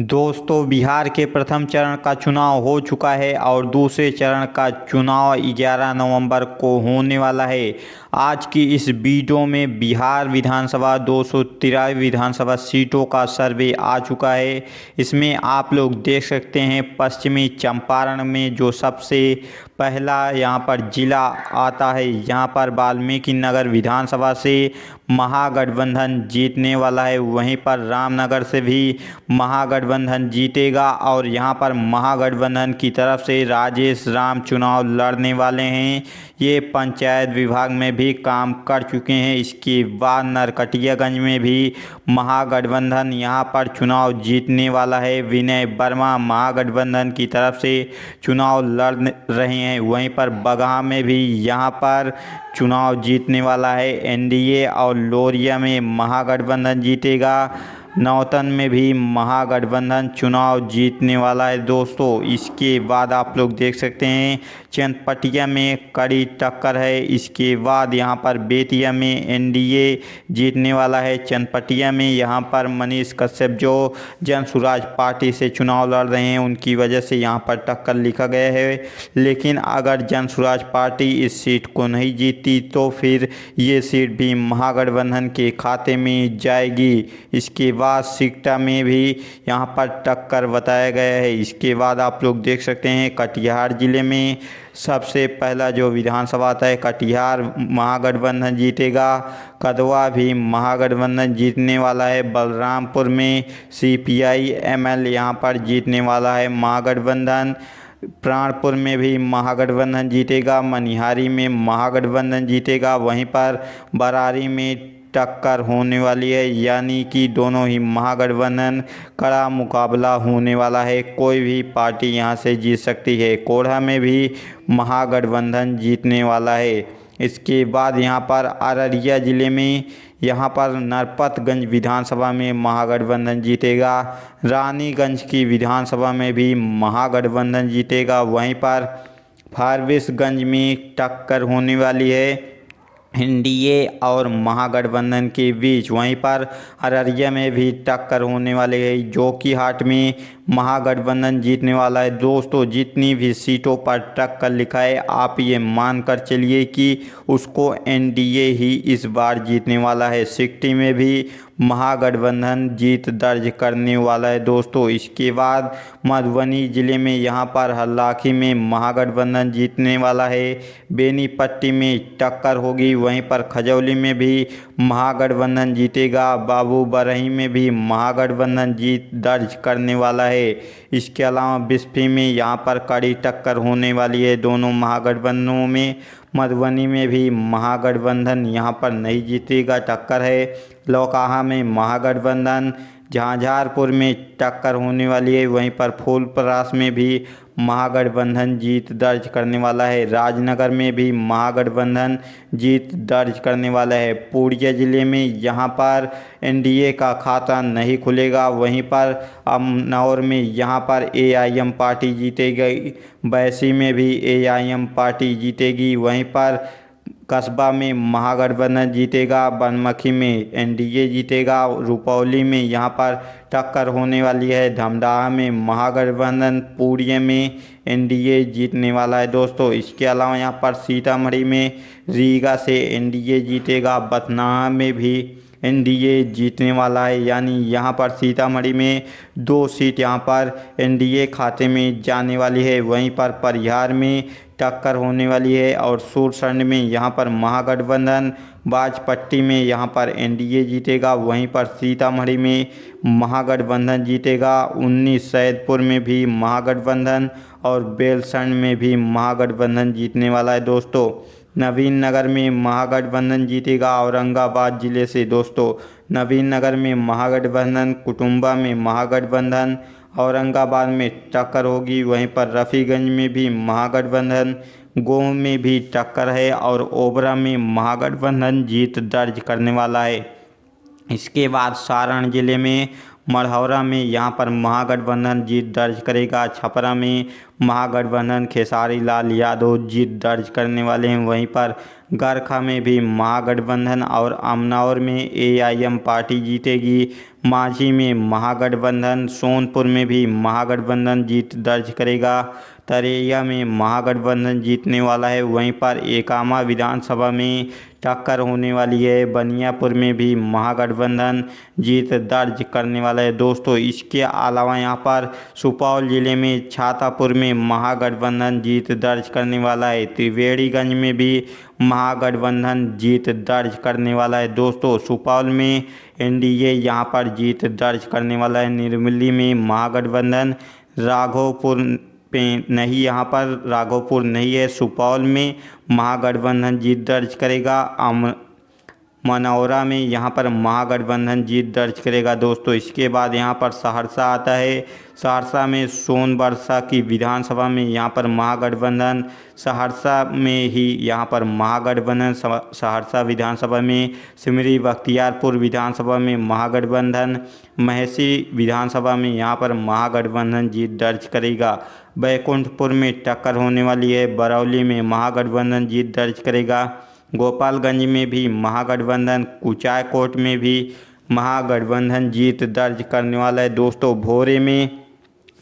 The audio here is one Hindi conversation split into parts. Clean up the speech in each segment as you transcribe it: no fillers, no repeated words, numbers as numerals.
दोस्तों, बिहार के प्रथम चरण का चुनाव हो चुका है और दूसरे चरण का चुनाव 11 नवंबर को होने वाला है। आज की इस वीडियो में बिहार विधानसभा 213 विधानसभा सीटों का सर्वे आ चुका है। इसमें आप लोग देख सकते हैं पश्चिमी चंपारण में जो सबसे पहला यहाँ पर जिला आता है, यहाँ पर वाल्मीकि नगर विधानसभा से महागठबंधन जीतने वाला है। वहीं पर रामनगर से भी महागठबंधन जीतेगा और यहाँ पर महागठबंधन की तरफ से राजेश राम चुनाव लड़ने वाले हैं। ये पंचायत विभाग में भी काम कर चुके हैं। इसके बाद नरकटियागंज में भी महागठबंधन यहाँ पर चुनाव जीतने वाला है। विनय वर्मा महागठबंधन की तरफ से चुनाव लड़ रहे हैं। वहीं पर बगहा में भी यहाँ पर चुनाव जीतने वाला है एनडीए और लोरिया में महागठबंधन जीतेगा। नौतन में भी महागठबंधन चुनाव जीतने वाला है दोस्तों। इसके बाद आप लोग देख सकते हैं चनपटिया में कड़ी टक्कर है। इसके बाद यहाँ पर बेतिया में एनडीए जीतने वाला है। चनपटिया में यहाँ पर मनीष कश्यप जो जन स्वराज पार्टी से चुनाव लड़ रहे हैं, उनकी वजह से यहाँ पर टक्कर लिखा गया है। लेकिन अगर जन स्वराज पार्टी इस सीट को नहीं जीतती तो फिर ये सीट भी महागठबंधन के खाते में जाएगी। इसके बाद सिकटा में भी यहाँ पर टक्कर बताया गया है। इसके बाद आप लोग देख सकते हैं कटिहार जिले में सबसे पहला जो विधानसभा आता है कटिहार महागठबंधन जीतेगा। कदवा भी महागठबंधन जीतने वाला है। बलरामपुर में सीपीआई एमएल यहाँ पर जीतने वाला है महागठबंधन। प्राणपुर में भी महागठबंधन जीतेगा। मनिहारी में महागठबंधन जीतेगा। वहीं पर बरारी में टक्कर होने वाली है, यानी कि दोनों ही महागठबंधन कड़ा मुकाबला होने वाला है। कोई भी पार्टी यहां से जीत सकती है। कोढ़ा में भी महागठबंधन जीतने वाला है। इसके बाद यहां पर अररिया ज़िले में यहाँ पर नरपतगंज विधानसभा में महागठबंधन जीतेगा। रानीगंज की विधानसभा में भी महागठबंधन जीतेगा। वहीं पर फारबिसगंज में टक्कर होने वाली है एनडीए और महागठबंधन के बीच। वहीं पर अररिया में भी टक्कर होने वाली है। जोकीहाट में महागठबंधन जीतने वाला है। दोस्तों, जितनी भी सीटों पर टक्कर लिखा है आप ये मान कर चलिए कि उसको एनडीए ही इस बार जीतने वाला है। सिकटी में भी महागठबंधन जीत दर्ज करने वाला है दोस्तों। इसके बाद मधुबनी ज़िले में यहाँ पर हल्लाखी में महागठबंधन जीतने वाला है। बेनीपट्टी में टक्कर होगी। वहीं पर खजौली में भी महागठबंधन जीतेगा। बाबू बरही में भी महागठबंधन जीत दर्ज करने वाला है। इसके अलावा बिस्फी में यहाँ पर कड़ी टक्कर होने वाली है दोनों महागठबंधनों में। मधुबनी में भी महागठबंधन यहाँ पर नहीं जीतेगा, टक्कर है। लौकाहा में महागठबंधन, झांझारपुर में टक्कर होने वाली है। वहीं पर फूलपरास में भी महागठबंधन जीत दर्ज करने वाला है। राजनगर में भी महागठबंधन जीत दर्ज करने वाला है। पूर्णिया ज़िले में यहाँ पर एनडीए का खाता नहीं खुलेगा। वहीं पर अमनौर में यहाँ पर एआईएम पार्टी जीतेगी। बैसी में भी एआईएम पार्टी जीतेगी। वहीं पर कस्बा में महागठबंधन जीतेगा। बनमखी में एनडीए जीतेगा। रुपौली में यहाँ पर टक्कर होने वाली है। धमदाहा में महागठबंधन, पूर्णिया में एनडीए जीतने वाला है दोस्तों। इसके अलावा यहाँ पर सीतामढ़ी में रीगा से एनडीए जीतेगा। बथनाहा में भी एनडीए जीतने वाला है, यानी यहाँ पर सीतामढ़ी में 2 सीट यहाँ पर एनडीए खाते में जाने वाली है। वहीं पर परिहार में टक्कर होने वाली है और सुरसंड में यहाँ पर महागठबंधन, बाजपट्टी में यहाँ पर एनडीए जीतेगा। वहीं पर सीतामढ़ी में महागठबंधन जीतेगा। 19 सैदपुर में भी महागठबंधन और बेलसंड में भी महागठबंधन जीतने वाला है दोस्तों। नवीन नगर में महागठबंधन जीतेगा औरंगाबाद ज़िले से दोस्तों। नवीन नगर में महागठबंधन, कुटुंबा में महागठबंधन, औरंगाबाद में टक्कर होगी। वहीं पर रफ़ीगंज में भी महागठबंधन, गोह में भी टक्कर है और ओबरा में महागठबंधन जीत दर्ज करने वाला है। इसके बाद सारण ज़िले में मढ़ौरा में यहाँ पर महागठबंधन जीत दर्ज करेगा। छपरा में महागठबंधन खेसारी लाल यादव जीत दर्ज करने वाले हैं। वहीं पर गरखा में भी महागठबंधन और अमनौर में एआईएम पार्टी जीतेगी। मांझी में महागठबंधन, सोनपुर में भी महागठबंधन जीत दर्ज करेगा। तरैया में महागठबंधन जीतने वाला है। वहीं पर एकामा विधानसभा में टक्कर होने वाली है। बनियापुर में भी महागठबंधन जीत दर्ज करने वाला है दोस्तों। इसके अलावा यहाँ पर सुपौल जिले में छातापुर में महागठबंधन जीत दर्ज करने वाला है। त्रिवेणीगंज में भी महागठबंधन जीत दर्ज करने वाला है दोस्तों। सुपौल में एनडीए यहाँ पर जीत दर्ज करने वाला है। निर्मली में महागठबंधन, राघोपुर पे नहीं, यहाँ पर राघोपुर नहीं है, सुपौल में महागठबंधन जीत दर्ज करेगा। मनौरा में यहाँ पर महागठबंधन जीत दर्ज करेगा दोस्तों। इसके बाद यहाँ पर सहरसा आता है। सहरसा में सोनबरसा की विधानसभा में यहाँ पर महागठबंधन, सहरसा में ही यहाँ पर महागठबंधन, सहरसा विधानसभा में सिमरी बख्तियारपुर विधानसभा में महागठबंधन, महसी विधानसभा में यहाँ पर महागठबंधन जीत दर्ज करेगा। बैकुंठपुर में टक्कर होने वाली है। बरौली में महागठबंधन जीत दर्ज करेगा। गोपालगंज में भी महागठबंधन, कुचायकोट में भी महागठबंधन जीत दर्ज करने वाला है दोस्तों। भोरे में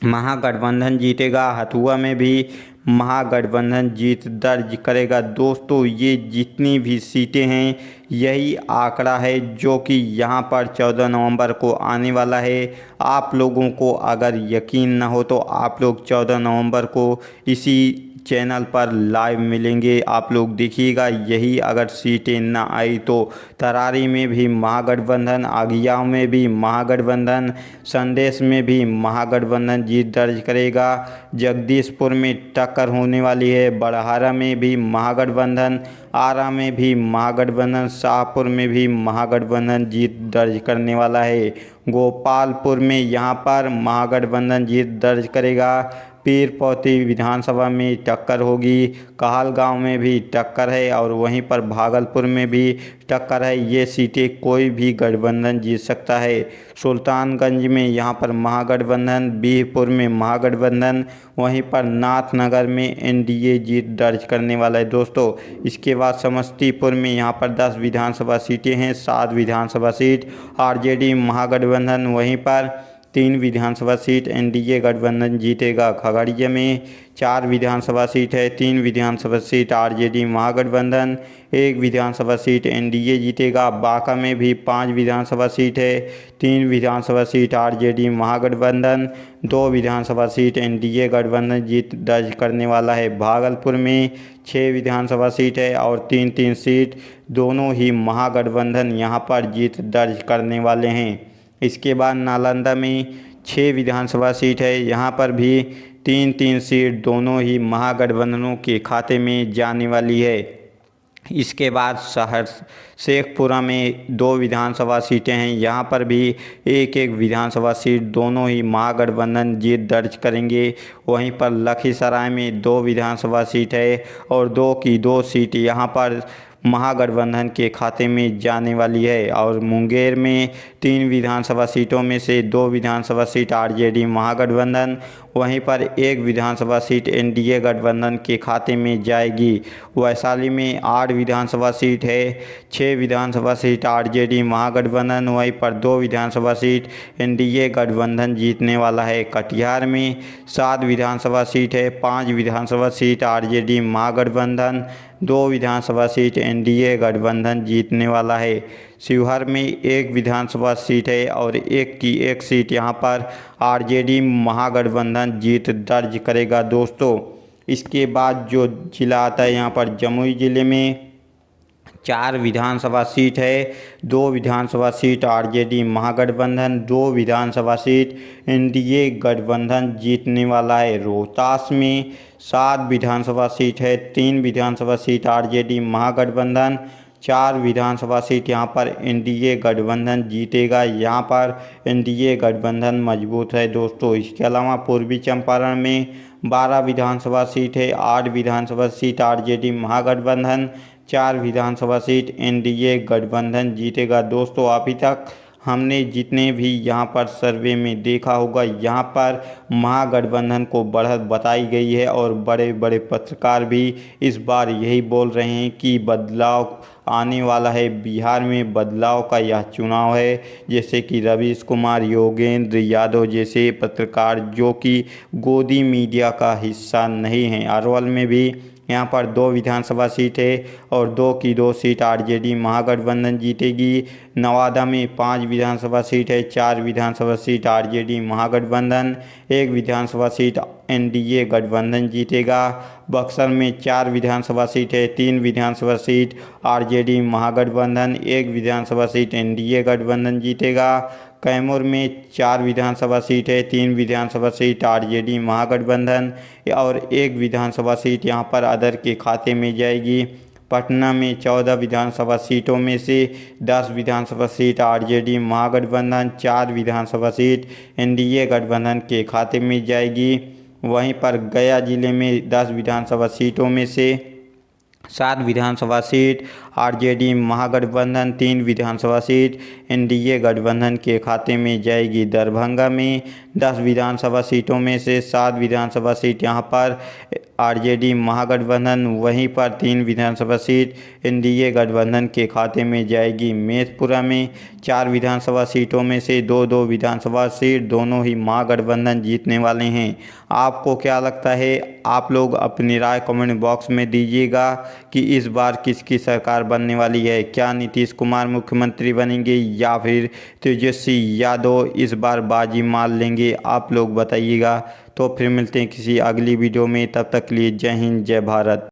महागठबंधन जीतेगा। हथुआ में भी महागठबंधन जीत दर्ज करेगा दोस्तों। ये जितनी भी सीटें हैं यही आंकड़ा है जो कि यहाँ पर 14 नवंबर को आने वाला है। आप लोगों को अगर यकीन न हो तो आप लोग 14 नवंबर को इसी चैनल पर लाइव मिलेंगे। आप लोग देखिएगा। यही अगर सीटें ना आई तो तरारी में भी महागठबंधन, आगियाओं में भी महागठबंधन, संदेश में भी महागठबंधन जीत दर्ज करेगा। जगदीशपुर में टक्कर होने वाली है। बड़हारा में भी महागठबंधन, आरा में भी महागठबंधन, शाहपुर में भी महागठबंधन जीत दर्ज करने वाला है। गोपालपुर में यहाँ पर महागठबंधन जीत दर्ज करेगा। पीरपौती विधानसभा में टक्कर होगी। कहलगांव में भी टक्कर है और वहीं पर भागलपुर में भी टक्कर है। ये सीटें कोई भी गठबंधन जीत सकता है। सुल्तानगंज में यहाँ पर महागठबंधन, बीहपुर में महागठबंधन, वहीं पर नाथनगर में एनडीए जीत दर्ज करने वाला है दोस्तों। इसके बाद समस्तीपुर में यहाँ पर 10 विधानसभा सीटें हैं। 7 विधानसभा सीट आरजेडी महागठबंधन, वहीं पर 3 विधानसभा सीट एनडीए गठबंधन जीतेगा। खगड़िया में 4 विधानसभा सीट है। 3 विधानसभा सीट आरजेडी महागठबंधन, 1 विधानसभा सीट एनडीए जीतेगा। बांका में भी 5 विधानसभा सीट है। 3 विधानसभा सीट आरजेडी महागठबंधन, 2 विधानसभा सीट एनडीए गठबंधन जीत दर्ज करने वाला है। भागलपुर में 6 विधानसभा सीट है और 3-3 सीट दोनों ही महागठबंधन यहाँ पर जीत दर्ज करने वाले हैं। इसके बाद नालंदा में 6 विधानसभा सीट है। यहाँ पर भी 3-3 सीट दोनों ही महागठबंधनों के खाते में जाने वाली है। इसके बाद शेखपुरा में 2 विधानसभा सीटें हैं। यहाँ पर भी 1-1 विधानसभा सीट दोनों ही महागठबंधन जीत दर्ज करेंगे। वहीं पर लखीसराय में 2 विधानसभा सीट है और 2 की 2 सीट यहाँ पर महागठबंधन के खाते में जाने वाली है। और मुंगेर में 3 विधानसभा सीटों में से 2 विधानसभा सीट आरजेडी महागठबंधन, वहीं पर 1 विधानसभा सीट एनडीए गठबंधन के खाते में जाएगी। वैशाली में 8 विधानसभा सीट है। 6 विधानसभा सीट आरजेडी महागठबंधन, वहीं पर 2 विधानसभा सीट एनडीए गठबंधन जीतने वाला है। कटिहार में 7 विधानसभा सीट है। 5 विधानसभा सीट आरजेडी महागठबंधन, 2 विधानसभा सीट एनडीए गठबंधन जीतने वाला है। शिवहर में 1 विधानसभा सीट है और 1 की 1 सीट यहाँ पर आरजेडी महागठबंधन जीत दर्ज करेगा दोस्तों। इसके बाद जो जिला आता है यहाँ पर जमुई जिले में 4 विधानसभा सीट है। 2 विधानसभा सीट आरजेडी महागठबंधन, 2 विधानसभा सीट एनडीए गठबंधन जीतने वाला है। रोहतास में 7 विधानसभा सीट है। 3 विधानसभा सीट आरजेडी महागठबंधन, 4 विधानसभा सीट यहाँ पर एनडीए गठबंधन जीतेगा। यहाँ पर एनडीए गठबंधन मजबूत है दोस्तों। इसके अलावा पूर्वी चंपारण में 12 विधानसभा सीट है। 8 विधानसभा सीट आरजेडी महागठबंधन, 4 विधानसभा सीट एनडीए गठबंधन जीतेगा दोस्तों। अभी तक हमने जितने भी यहाँ पर सर्वे में देखा होगा, यहाँ पर महागठबंधन को बढ़त बताई गई है और बड़े बड़े पत्रकार भी इस बार यही बोल रहे हैं कि बदलाव आने वाला है। बिहार में बदलाव का यह चुनाव है। जैसे कि रवीश कुमार, योगेंद्र यादव जैसे पत्रकार जो कि गोदी मीडिया का हिस्सा नहीं हैं। अरवल में भी यहाँ पर 2 विधानसभा सीट है और 2 की 2 सीट आरजेडी महागठबंधन जीतेगी। नवादा में 5 विधानसभा सीट है, 4 विधानसभा सीट आरजेडी महागठबंधन, 1 विधानसभा सीट एनडीए गठबंधन जीतेगा। बक्सर में 4 विधानसभा सीट है, 3 विधानसभा सीट आरजेडी महागठबंधन, 1 विधानसभा सीट एनडीए गठबंधन जीतेगा। कैमूर में 4 विधानसभा सीट है, 3 विधानसभा सीट आरजेडी महागठबंधन और 1 विधानसभा सीट यहाँ पर अदर के खाते में जाएगी। पटना में 14 विधानसभा सीटों में से 10 विधानसभा सीट आरजेडी महागठबंधन, 4 विधानसभा सीट एनडीए गठबंधन के खाते में जाएगी। वहीं पर गया जिले में 10 विधानसभा सीटों में से 7 विधानसभा सीट आरजेडी महागठबंधन, 3 विधानसभा सीट एनडीए गठबंधन के खाते में जाएगी। दरभंगा में 10 विधानसभा सीटों में से 7 विधानसभा सीट यहाँ पर आरजेडी महागठबंधन, वहीं पर 3 विधानसभा सीट एनडीए गठबंधन के खाते में जाएगी। मेधपुरा में 4 विधानसभा सीटों में से 2-2 विधानसभा सीट दोनों ही महागठबंधन जीतने वाले हैं। आपको क्या लगता है? आप लोग अपनी राय कमेंट बॉक्स में दीजिएगा कि इस बार किसकी सरकार बनने वाली है। क्या नीतीश कुमार मुख्यमंत्री बनेंगे या फिर तेजस्वी यादव इस बार बाजी मार लेंगे? आप लोग बताइएगा। तो फिर मिलते हैं किसी अगली वीडियो में, तब तक के लिए जय हिंद, जय भारत।